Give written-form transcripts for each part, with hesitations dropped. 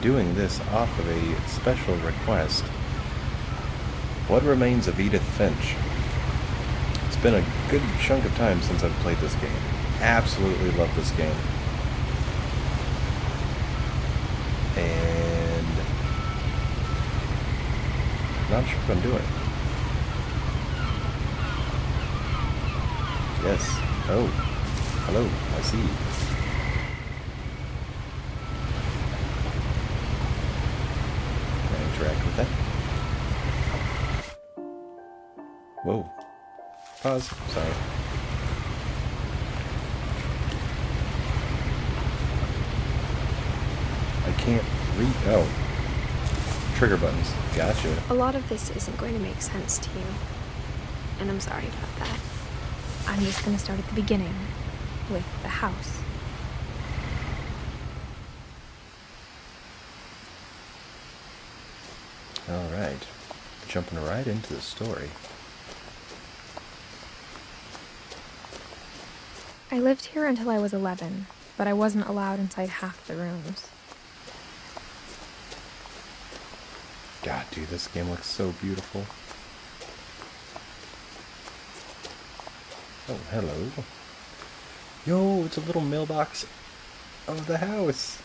doing this off of a special request. What Remains of Edith Finch? It's been a good chunk of time since I've played this game. Absolutely love this game. And not sure what I'm doing. Yes. Oh. Hello. I see you. Can I interact with that? Whoa. Pause. Sorry. I can't read. Oh. Trigger buttons. Gotcha. A lot of this isn't going to make sense to you, and I'm sorry about that. I'm just going to start at the beginning, with the house. Alright. Jumping right into the story. I lived here until I was 11, but I wasn't allowed inside half the rooms. God, dude, this game looks so beautiful. Oh, hello. Yo, it's a little mailbox of the house.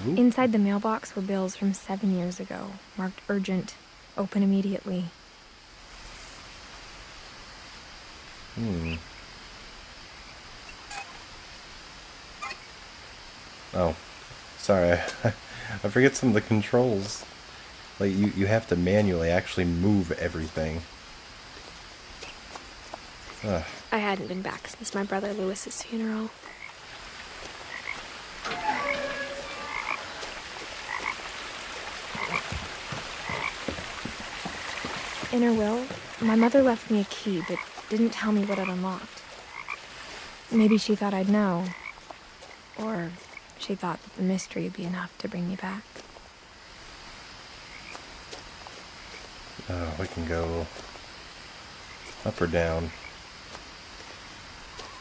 Ooh. Inside the mailbox were bills from 7 years ago, marked urgent, open immediately. Oh, sorry. I forget some of the controls. Like, you have to manually actually move everything. Ugh. I hadn't been back since my brother Lewis's funeral. In her will, my mother left me a key, but didn't tell me what it unlocked. Maybe she thought I'd know. Or she thought that the mystery would be enough to bring me back. Oh, we can go up or down.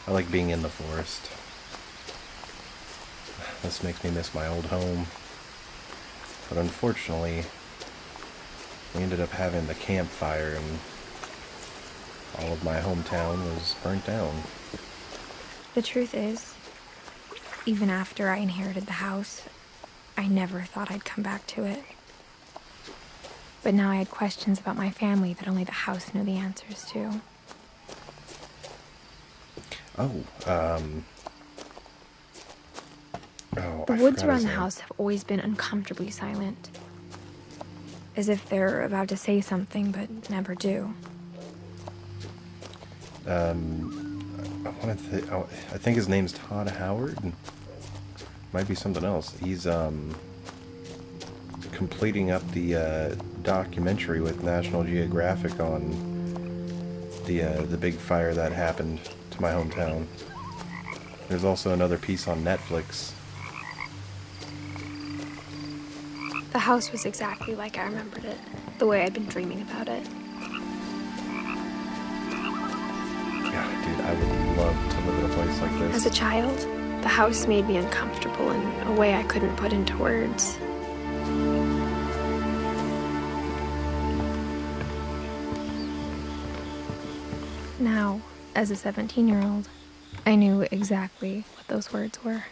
I like being in the forest. This makes me miss my old home. But unfortunately, we ended up having the campfire and all of my hometown was burnt down. The truth is, even after I inherited the house, I never thought I'd come back to it. But now I had questions about my family that only the house knew the answers to. The woods around the house have always been uncomfortably silent. As if they're about to say something, but never do. I think his name's Todd Howard. Might be something else. He's completing up the documentary with National Geographic on the big fire that happened to my hometown. There's also another piece on Netflix. The house was exactly like I remembered it, the way I'd been dreaming about it. God, dude, I would love to live in a place like this. As a child, the house made me uncomfortable in a way I couldn't put into words. Now, as a 17-year-old, I knew exactly what those words were.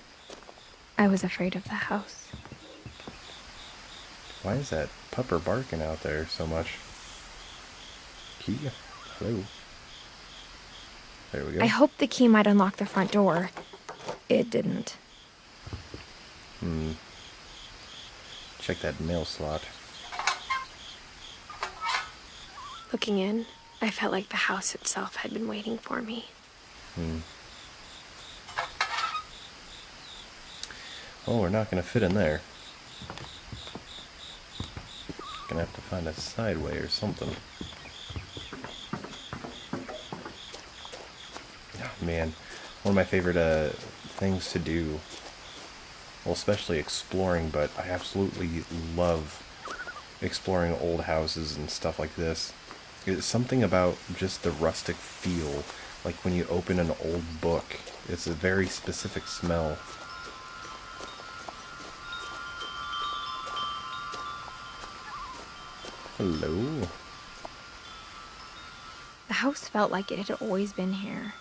I was afraid of the house. Why is that pupper barking out there so much? Key? Hello. There we go. I hoped the key might unlock the front door. It didn't. Check that mail slot. Looking in, I felt like the house itself had been waiting for me. Oh, we're not going to fit in there. Gonna have to find a sideway or something. Oh, man. One of my favorite things to do, well, especially exploring, but I absolutely love exploring old houses and stuff like this. It's something about just the rustic feel, like when you open an old book. It's a very specific smell. Hello. The house felt like it had always been here.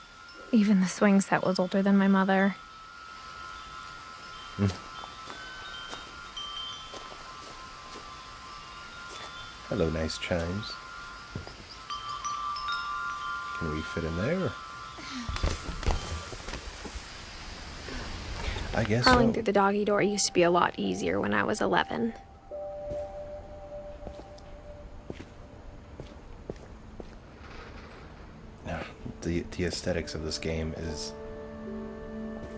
Even the swing set was older than my mother. Hello, nice chimes. Can we fit in there? I guess Crawling so. through the doggy door used to be a lot easier when I was 11. The aesthetics of this game is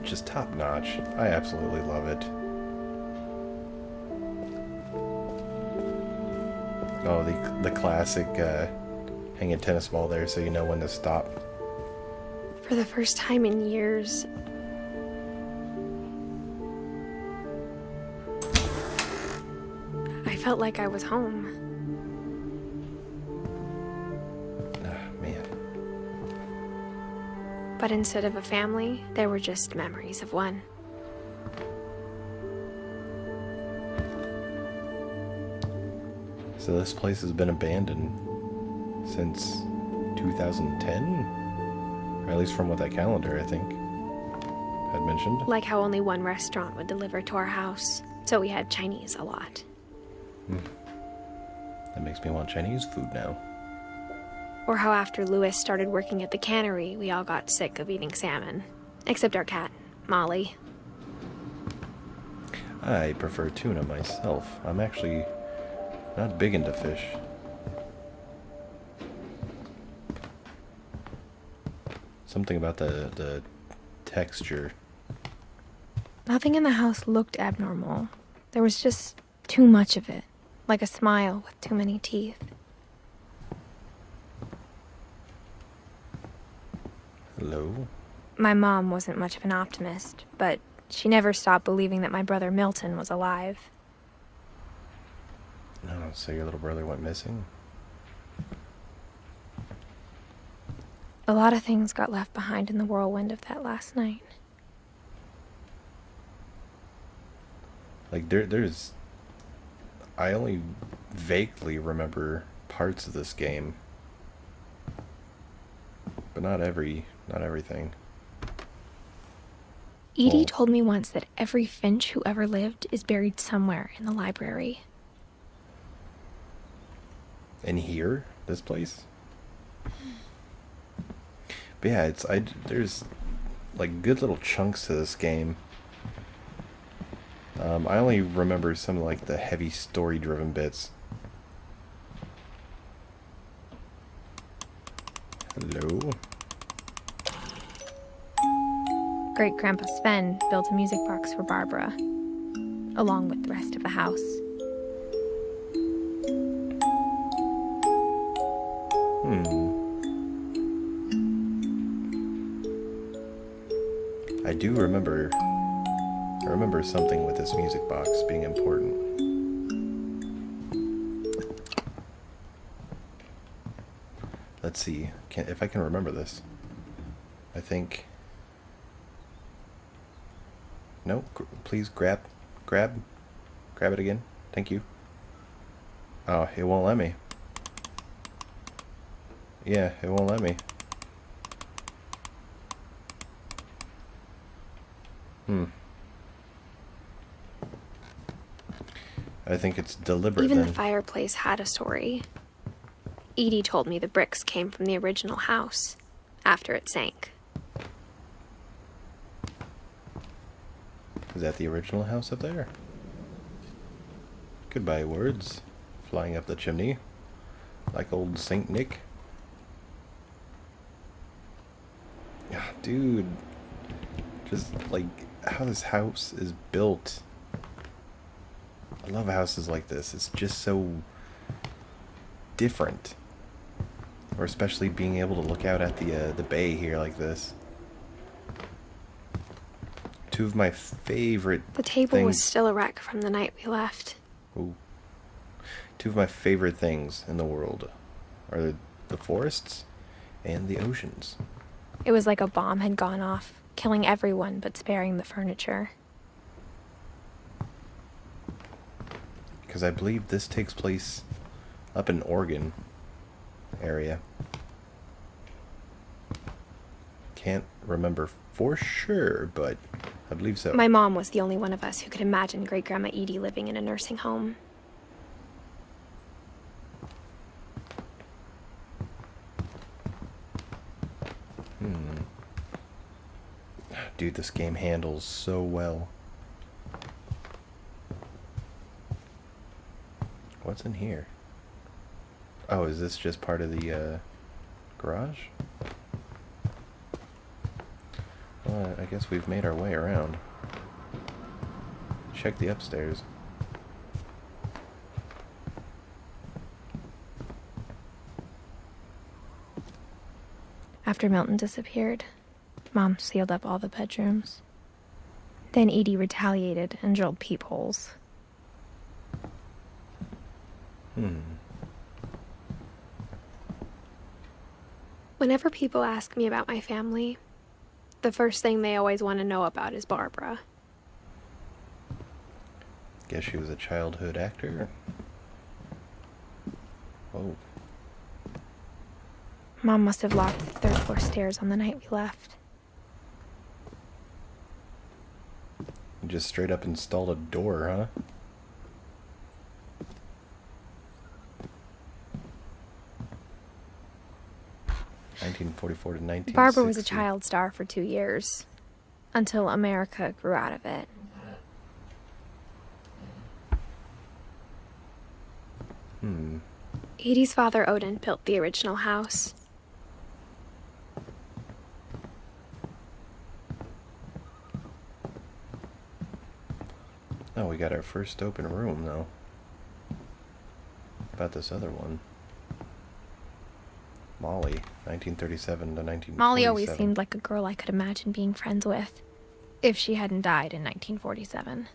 just top notch. I absolutely love it. Oh, the classic hang a tennis ball there so you know when to stop. For the first time in years, I felt like I was home. Ah, man. But instead of a family, there were just memories of one. So this place has been abandoned since 2010? Or at least from what that calendar, I think, had mentioned. Like how only one restaurant would deliver to our house, so we had Chinese a lot. That makes me want Chinese food now. Or how after Louis started working at the cannery, we all got sick of eating salmon. Except our cat, Molly. I prefer tuna myself. I'm actually not big into fish. Something about the texture. Nothing in the house looked abnormal. There was just too much of it, like a smile with too many teeth. Hello? My mom wasn't much of an optimist, but she never stopped believing that my brother Milton was alive. Oh, so your little brother went missing? A lot of things got left behind in the whirlwind of that last night. Like, there's... I only vaguely remember parts of this game. But not everything. Edie Well- told me once that every Finch who ever lived is buried somewhere in the library. In here? This place? But yeah, there's like good little chunks to this game. I only remember some of like the heavy story-driven bits. Hello? Great-Grandpa Sven built a music box for Barbara, along with the rest of the house. I do remember... I remember something with this music box being important. Let's see if I can remember this. I think... No, please grab it again. Thank you. Oh, it won't let me. Yeah, it won't let me. I think it's deliberate. Even then. the fireplace had a story. Edie told me the bricks came from the original house, after it sank. Is that the original house up there? Goodbye words. Flying up the chimney. Like old Saint Nick. Yeah, dude. Just like how this house is built. I love houses like this. It's just so different. Or especially being able to look out at the bay here like this. Two of my favorite The table things. was still a wreck from the night we left. Ooh. Two of my favorite things in the world are the forests and the oceans. It was like a bomb had gone off, killing everyone but sparing the furniture. Because I believe this takes place up in Oregon area. Can't remember for sure, but I believe so. My mom was the only one of us who could imagine Great-Grandma Edie living in a nursing home. Dude, this game handles so well. What's in here? Oh, is this just part of the garage? Well, I guess we've made our way around. Check the upstairs. After Milton disappeared, Mom sealed up all the bedrooms. Then Edie retaliated and drilled peepholes. Whenever people ask me about my family, the first thing they always want to know about is Barbara. Guess she was a childhood actor. Oh. Mom must have locked the third floor stairs on the night we left. Just straight up installed a door, huh? (1944 to 1960). Barbara was a child star for 2 years, until America grew out of it. Edie's father, Odin, built the original house. Oh, we got our first open room, though. About this other one. Molly, 1937 to 1947. Molly always seemed like a girl I could imagine being friends with, if she hadn't died in 1947.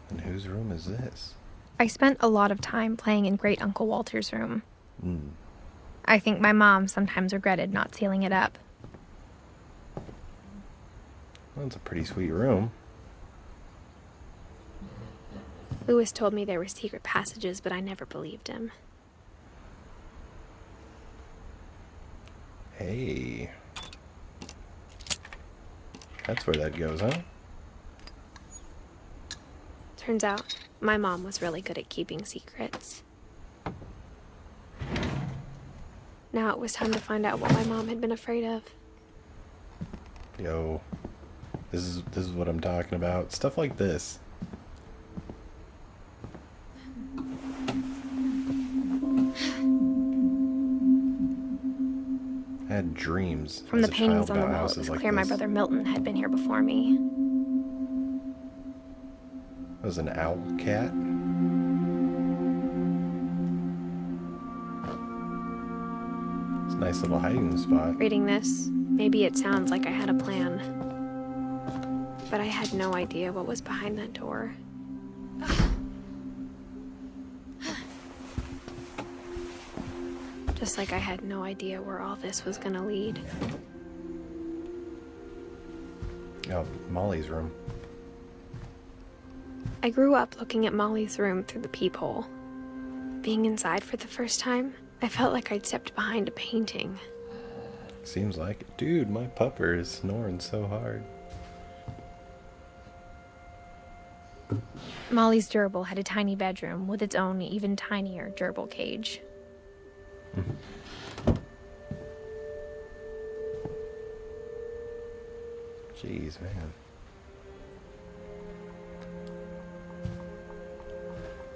And whose room is this? I spent a lot of time playing in Great Uncle Walter's room. I think my mom sometimes regretted not sealing it up. Well, it's a pretty sweet room. Lewis told me there were secret passages, but I never believed him. Hey. That's where that goes, huh? Turns out, my mom was really good at keeping secrets. Now it was time to find out what my mom had been afraid of. Yo. This is what I'm talking about. Stuff like this. I had dreams From as the a paintings child on the about wall, it houses was like clear my this. brother Milton had been here before me. That was an owl cat. It's a nice little hiding spot. Reading this, maybe it sounds like I had a plan. But I had no idea what was behind that door. Just like I had no idea where all this was gonna lead. Oh, Molly's room. I grew up looking at Molly's room through the peephole. Being inside for the first time, I felt like I'd stepped behind a painting. Seems like it. Dude, my pupper is snoring so hard. Molly's gerbil had a tiny bedroom with its own even tinier gerbil cage. Jeez, man.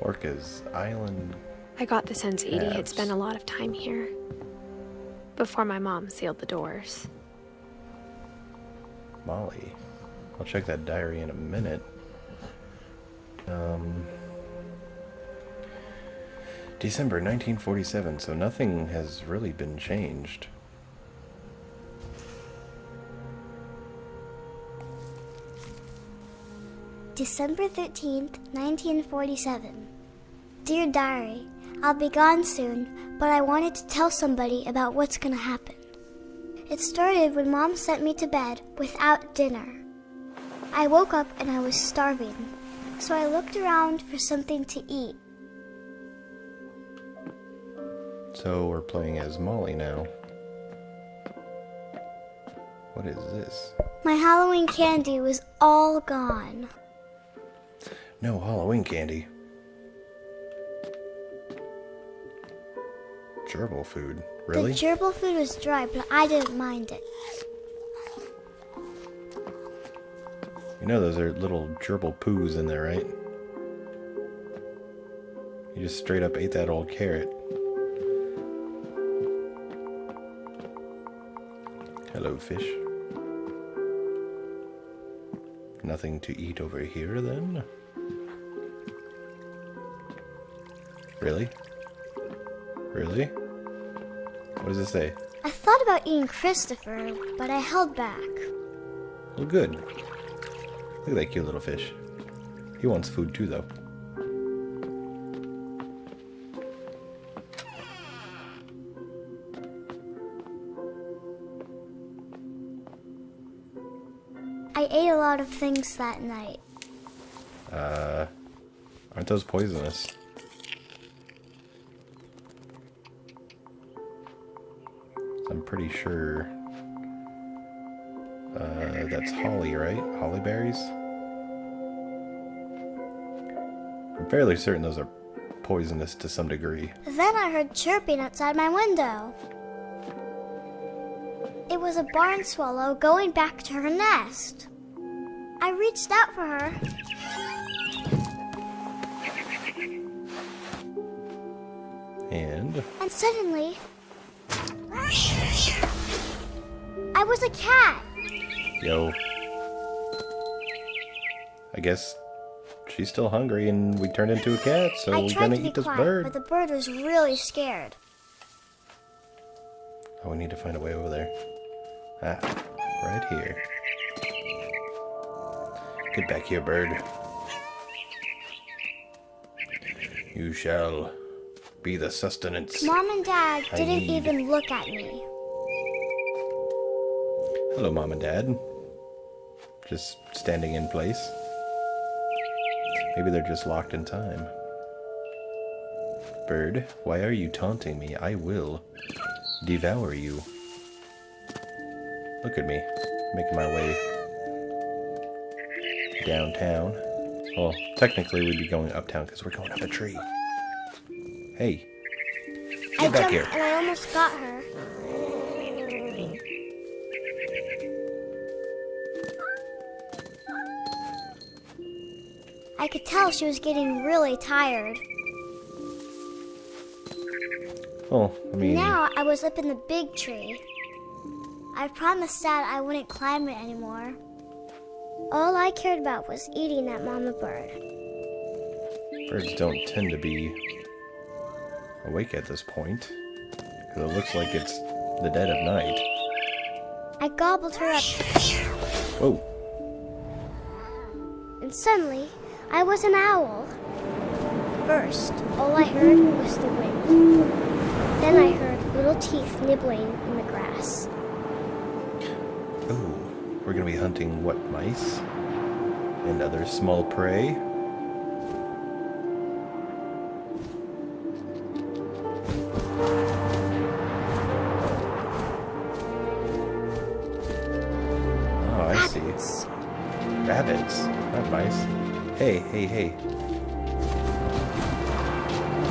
Orca's Island. I got the sense Edie had Cabs. spent a lot of time here. Before my mom sealed the doors. Molly. I'll check that diary in a minute. December 1947, so nothing has really been changed. December 13th, 1947. Dear Diary, I'll be gone soon, but I wanted to tell somebody about what's gonna happen. It started when Mom sent me to bed without dinner. I woke up and I was starving, so I looked around for something to eat. So we're playing as Molly now. What is this? My Halloween candy was all gone. No Halloween candy. Gerbil food. Really? The gerbil food was dry, but I didn't mind it. You know those are little gerbil poos in there, right? You just straight up ate that old carrot. Hello, fish. Nothing to eat over here, then? Really? Really? What does it say? I thought about eating Christopher, but I held back. Well, good. Look at that cute little fish. He wants food too, though. I ate a lot of things that night. Aren't those poisonous? I'm pretty sure that's holly, right? Holly berries? I'm fairly certain those are poisonous to some degree. Then I heard chirping outside my window. It was a barn swallow going back to her nest. I reached out for her. And suddenly, I was a cat. yo, I guess she's still hungry and we turned into a cat, so I we're tried gonna to be eat this quiet, bird. but the bird was really scared. Oh, we need to find a way over there. Ah, right here. Get back here, bird. You shall be the sustenance. Mom and Dad I didn't need. even look at me. Hello, Mom and Dad. Just standing in place. Maybe they're just locked in time. Bird, why are you taunting me? I will devour you. Look at me, making my way downtown. Well, technically we'd be going uptown because we're going up a tree. Hey, I get back jumped here. and I almost got her. I could tell she was getting really tired. Oh, I mean, Now I was up in the big tree. I promised Dad I wouldn't climb it anymore. All I cared about was eating that mama bird. birds don't tend to be awake at this point. Because it looks like it's the dead of night. I gobbled her up, Whoa. and suddenly I was an owl. First, all I heard was the wind. Then I heard little teeth nibbling in the grass. Oh, we're gonna be hunting what, mice? And other small prey? Oh, I see. Rabbits. Rabbits, not mice. Hey, hey, hey.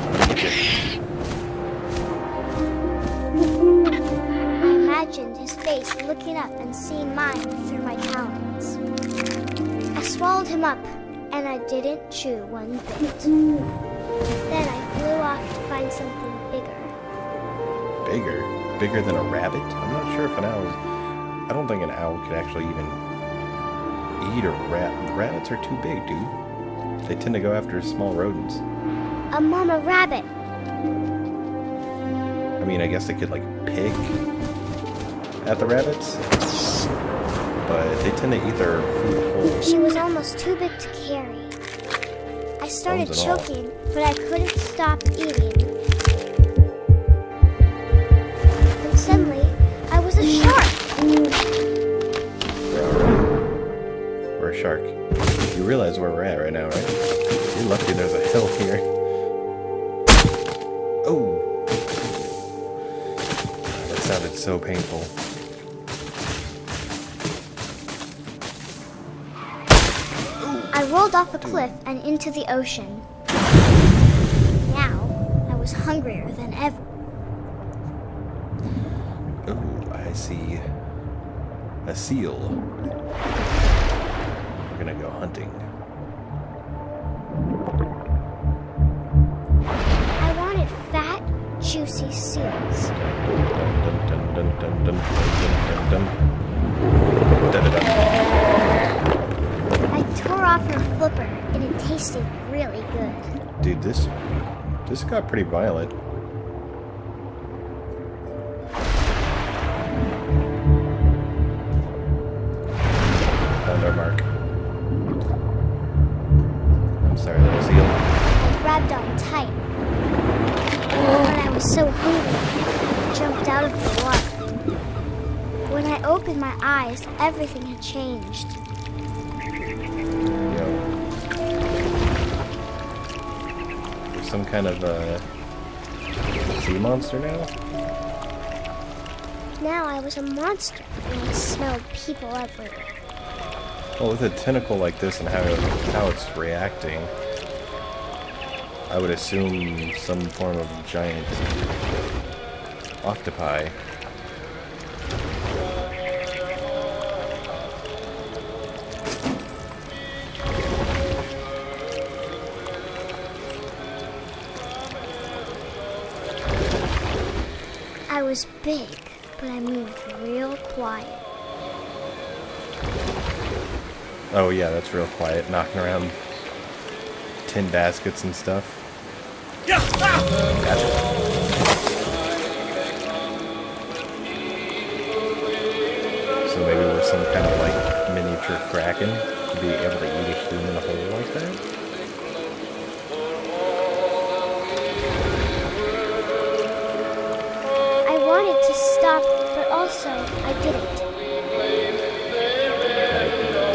I'm gonna get you. I imagined his face looking up and seeing mine through my talons. I swallowed him up, and I didn't chew one bit. Then I flew off to find something bigger. Bigger? Bigger than a rabbit? I'm not sure if an owl is... I don't think an owl could actually even eat a rat. Rabbits are too big, dude. They tend to go after small rodents. A mama rabbit. I mean, I guess they could, like, pick at the rabbits. But they tend to eat their food whole. She was almost too big to carry. I started Bones and all. choking, but I couldn't stop eating. And suddenly, I was a shark. We're a shark. You realize where we're at right now, right? You're lucky there's a hill here. Oh! That sounded so painful. I rolled off a cliff and into the ocean. Now, I was hungrier than ever. Oh, I see a seal. We're gonna go hunting. I wanted fat, juicy seals. Dun, dun, dun, dun, dun, dun, dun, dun, dun, dun. I tore off her flipper, and it tasted really good. Dude, this got pretty violent. Found our mark. I'm sorry, little seal. I grabbed on tight. But I was so hungry, I jumped out of the water. When I opened my eyes, everything had changed. Yo. There's some kind of sea monster now? Now I was a monster, and I smelled people everywhere. Well, with a tentacle like this and how it's reacting, I would assume some form of giant octopi. I was big, but I moved real quiet. Oh yeah, that's real quiet, knocking around tin baskets and stuff. Gotcha. So maybe we're some kind of like miniature kraken to be able to eat a human whole like that? I wanted to stop, but also I didn't.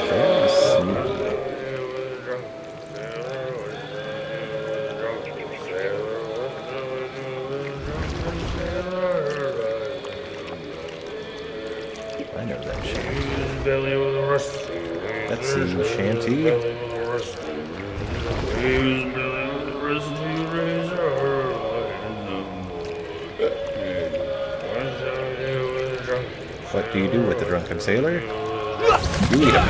Very sneaky. I know that shanty. That's the shanty. What do you do with the drunken sailor? You eat him.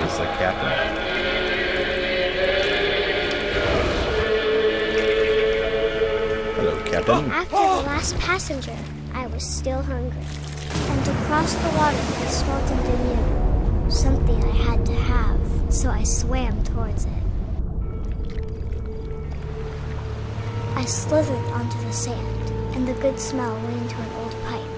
He's the captain. Hello, Captain. After the last passenger, I was still hungry. And across the water, I smelled something new. Something I had to have, so I swam towards it. I slithered onto the sand, and the good smell went into an old pipe.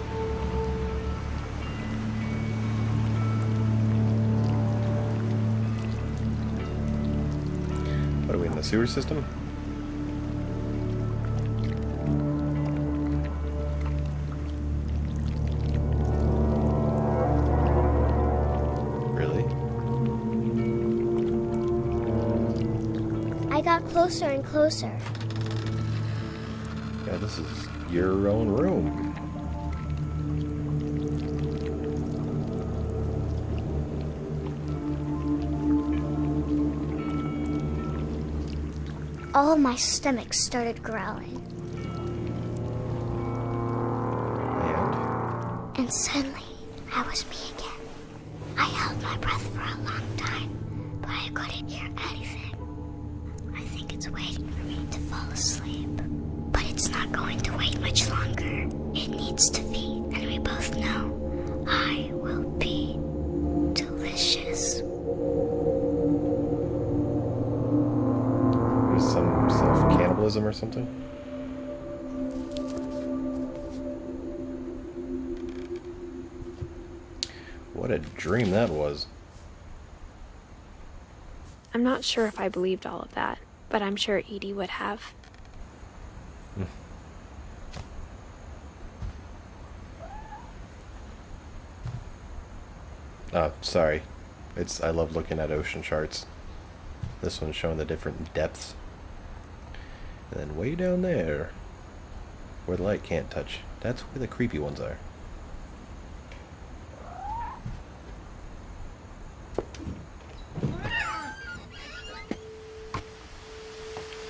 What are we in the sewer system? Really? I got closer and closer. Yeah, this is your own room. All my stomach started growling. And suddenly, I was me again. I held my breath for a long time, but I couldn't hear anything. I think it's waiting for me to fall asleep. But it's not going to wait much longer. It needs to feed, and we both know I will be delicious. There's some self-cannibalism or something? What a dream that was. I'm not sure if I believed all of that, but I'm sure Edie would have. Sorry. I love looking at ocean charts. This one's showing the different depths. And then way down there, where the light can't touch, that's where the creepy ones are.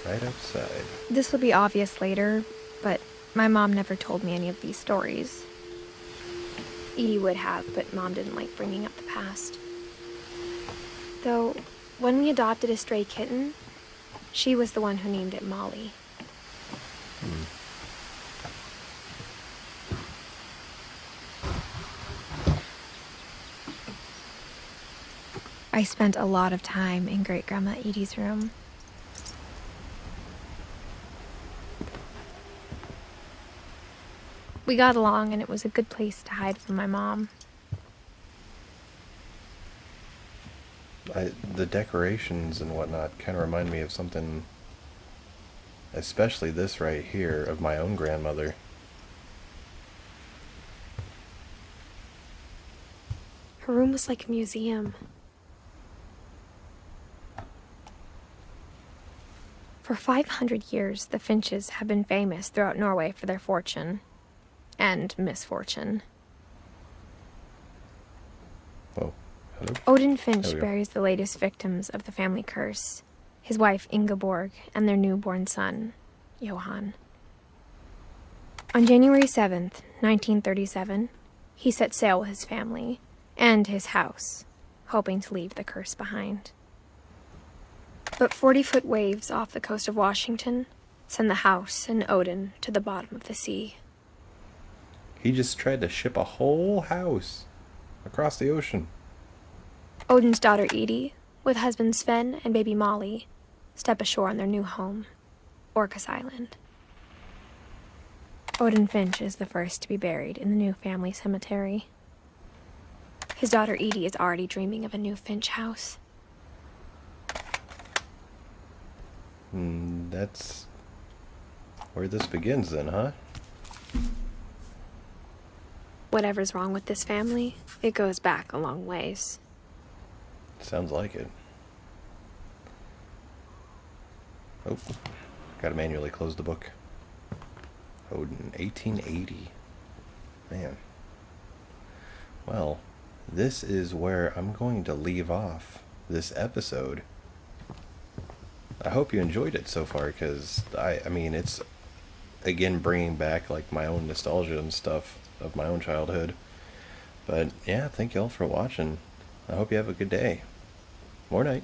Right outside. This will be obvious later, but my mom never told me any of these stories. Edie would have, but Mom didn't like bringing up the past. Though, when we adopted a stray kitten, she was the one who named it Molly. I spent a lot of time in Great-Grandma Edie's room. We got along, and it was a good place to hide from my mom. The decorations and whatnot kind of remind me of something, especially this right here, of my own grandmother. Her room was like a museum. For 500 years, the Finches have been famous throughout Norway for their fortune. And misfortune. Whoa. Hello? Odin Finch There we go. buries the latest victims of the family curse, his wife Ingeborg and their newborn son, Johan. On January 7th, 1937, he set sail with his family and his house, hoping to leave the curse behind. But 40-foot waves off the coast of Washington send the house and Odin to the bottom of the sea. He just tried to ship a whole house across the ocean. Odin's daughter Edie, with husband Sven and baby Molly, step ashore on their new home, Orcas Island. Odin Finch is the first to be buried in the new family cemetery. His daughter Edie is already dreaming of a new Finch house. That's where this begins then, huh? Whatever's wrong with this family, it goes back a long ways. Sounds like it. Oh, gotta manually close the book. Odin, 1880. Man. Well, this is where I'm going to leave off this episode. I hope you enjoyed it so far, because I mean, it's again bringing back like my own nostalgia and stuff of my own childhood. But yeah, thank y'all for watching. I hope you have a good day or night.